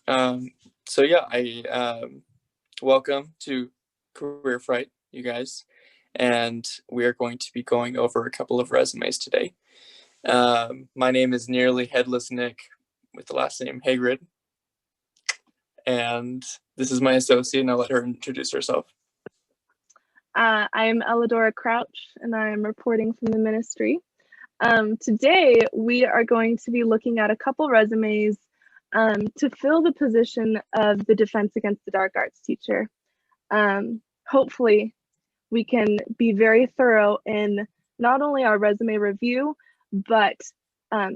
Um, so yeah, I welcome to Career Fright, you guys, and we are going to be going over a couple of resumes today. My name is Nearly Headless Nick, with the last name Hagrid, and this is my associate, and I'll let her introduce herself. I'm Elidora Crouch, and I am reporting from the ministry. Today, we are going to be looking at a couple resumes to fill the position of the Defense Against the Dark Arts teacher. Hopefully, we can be very thorough in not only our resume review, but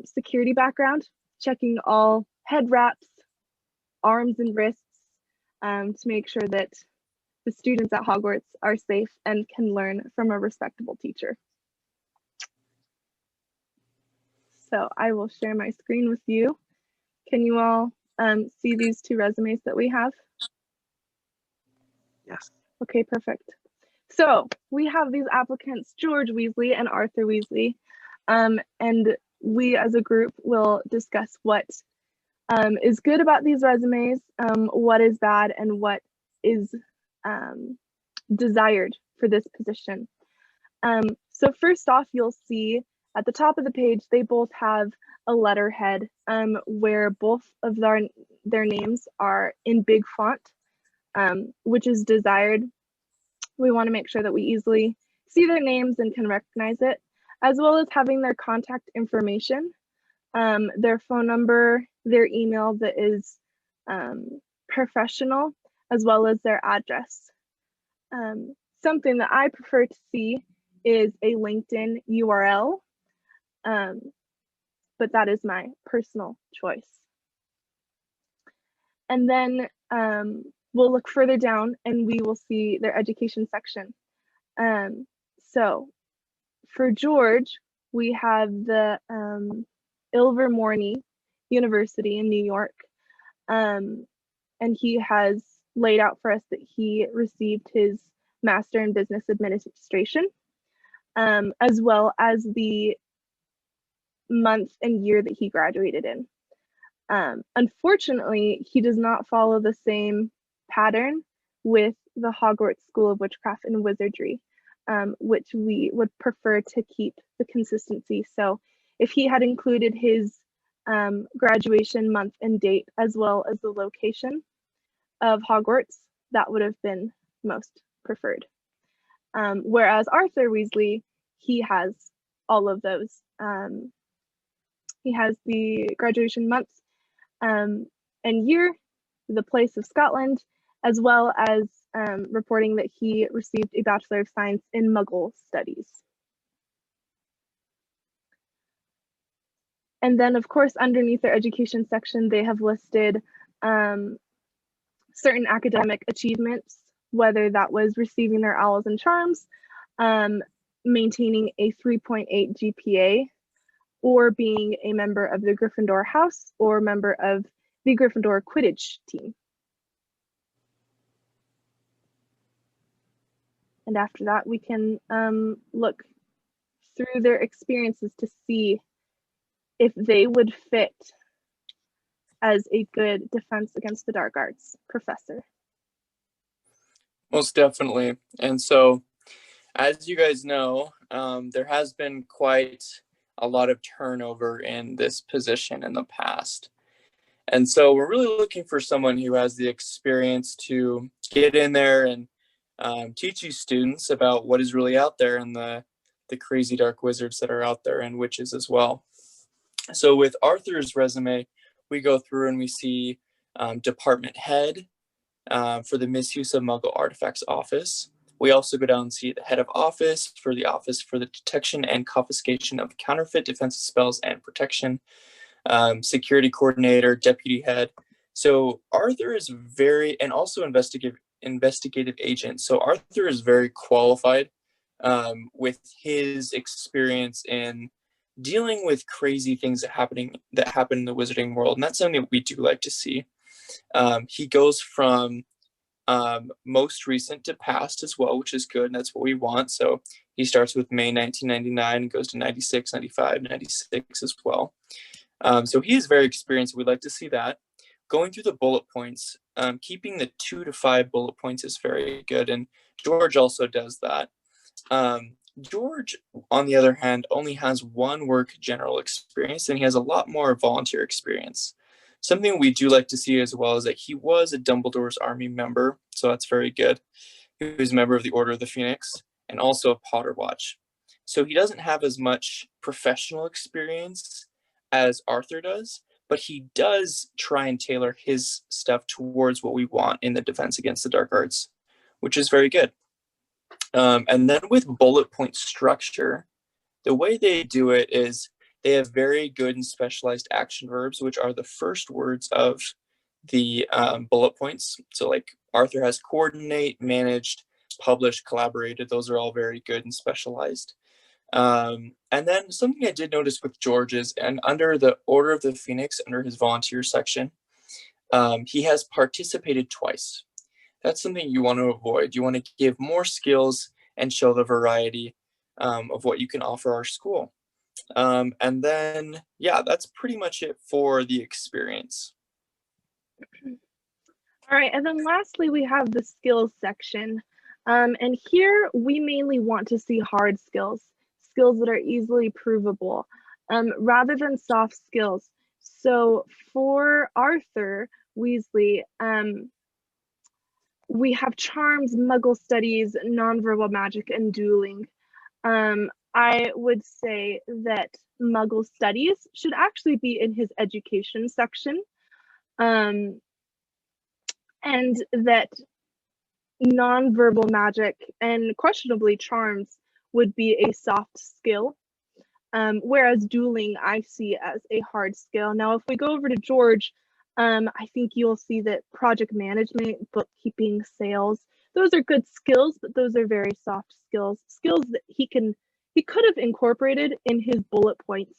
security background, checking all head wraps, arms and wrists to make sure that the students at Hogwarts are safe and can learn from a respectable teacher. So I will share my screen with you. Can you all see these two resumes that we have? Yes. Okay, perfect. So we have these applicants, George Weasley and Arthur Weasley, and we as a group will discuss what is good about these resumes, what is bad, and what is desired for this position. So first off, you'll see at the top of the page, they both have a letterhead where both of their names are in big font, which is desired. We want to make sure that we easily see their names and can recognize it, as well as having their contact information, their phone number, their email that is professional, as well as their address. Something that I prefer to see is a LinkedIn URL, but that is my personal choice. And then we'll look further down and we will see their education section. So for George, we have the Ilvermorny University in New York. And he has laid out for us that he received his Master in Business Administration, as well as the month and year that he graduated in. Unfortunately, he does not follow the same pattern with the Hogwarts School of Witchcraft and Wizardry, which we would prefer to keep the consistency. So if he had included his graduation month and date, as well as the location of Hogwarts, that would have been most preferred. Whereas Arthur Weasley, he has all of those. He has the graduation month and year, the place of Scotland, as well as reporting that he received a Bachelor of Science in Muggle Studies. And then, of course, underneath their education section, they have listed certain academic achievements, whether that was receiving their Owls and Charms, maintaining a 3.8 GPA, or being a member of the Gryffindor House or member of the Gryffindor Quidditch team. And after that, we can look through their experiences to see if they would fit as a good Defense Against the Dark Arts professor. Most definitely. And so, as you guys know, there has been quite a lot of turnover in this position in the past. And so we're really looking for someone who has the experience to get in there and teach you students about what is really out there and the crazy dark wizards that are out there, and witches as well. So with Arthur's resume, we go through and we see department head for the Misuse of Muggle Artifacts office. We also go down and see the head of office for the detection and confiscation of counterfeit defensive spells and protection, security coordinator, deputy head. So Arthur is and also investigative agent. So Arthur is very qualified with his experience in dealing with crazy things that happen in the wizarding world. And that's something that we do like to see. He goes from most recent to past as well, which is good, and that's what we want. So he starts with May 1999 and goes to 96, 95, 96 as well. So he is very experienced. We'd like to see that. going through the bullet points, keeping the 2 to 5 bullet points is very good, and George also does that. George, on the other hand, only has 1 work general experience, and he has a lot more volunteer experience. Something we do like to see as well is that he was a Dumbledore's Army member, so that's very good. He was a member of the Order of the Phoenix and also a Potter Watch. So he doesn't have as much professional experience as Arthur does, but he does try and tailor his stuff towards what we want in the Defense Against the Dark Arts, which is very good. And then with bullet point structure, the way they do it is they have very good and specialized action verbs, which are the first words of the bullet points. So like Arthur has coordinate, managed, published, collaborated. Those are all very good and specialized. And then something I did notice with George is, and under the Order of the Phoenix, under his volunteer section, he has participated twice. That's something you want to avoid. You want to give more skills and show the variety of what you can offer our school. And then, yeah, that's pretty much it for the experience. All right, and then lastly, we have the skills section. And here we mainly want to see hard skills, skills that are easily provable, rather than soft skills. So for Arthur Weasley, we have charms, muggle studies, nonverbal magic, and dueling. I would say that muggle studies should actually be in his education section. And that nonverbal magic and questionably charms would be a soft skill. Whereas dueling I see as a hard skill. Now, if we go over to George, I think you'll see that project management, bookkeeping, sales, those are good skills, but those are very soft skills, skills that he could have incorporated in his bullet points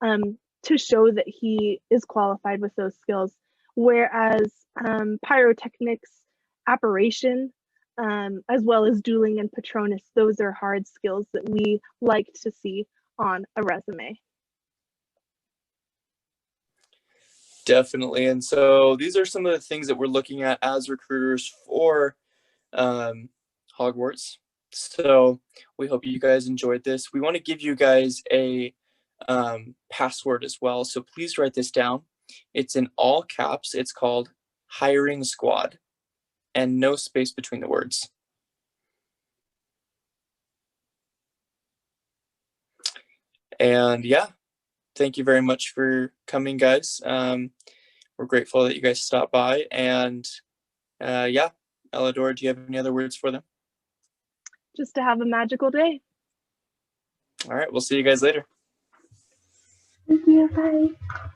to show that he is qualified with those skills. Whereas pyrotechnics, apparition, as well as dueling and Patronus, those are hard skills that we like to see on a resume. Definitely. And so these are some of the things that we're looking at as recruiters for Hogwarts. So we hope you guys enjoyed this. We want to give you guys a password as well. So please write this down. It's in all caps. It's called Hiring Squad, and no space between the words. And yeah, thank you very much for coming, guys. We're grateful that you guys stopped by. And yeah, Elidor, do you have any other words for them? Just to have a magical day. All right, we'll see you guys later. Thank you. Bye.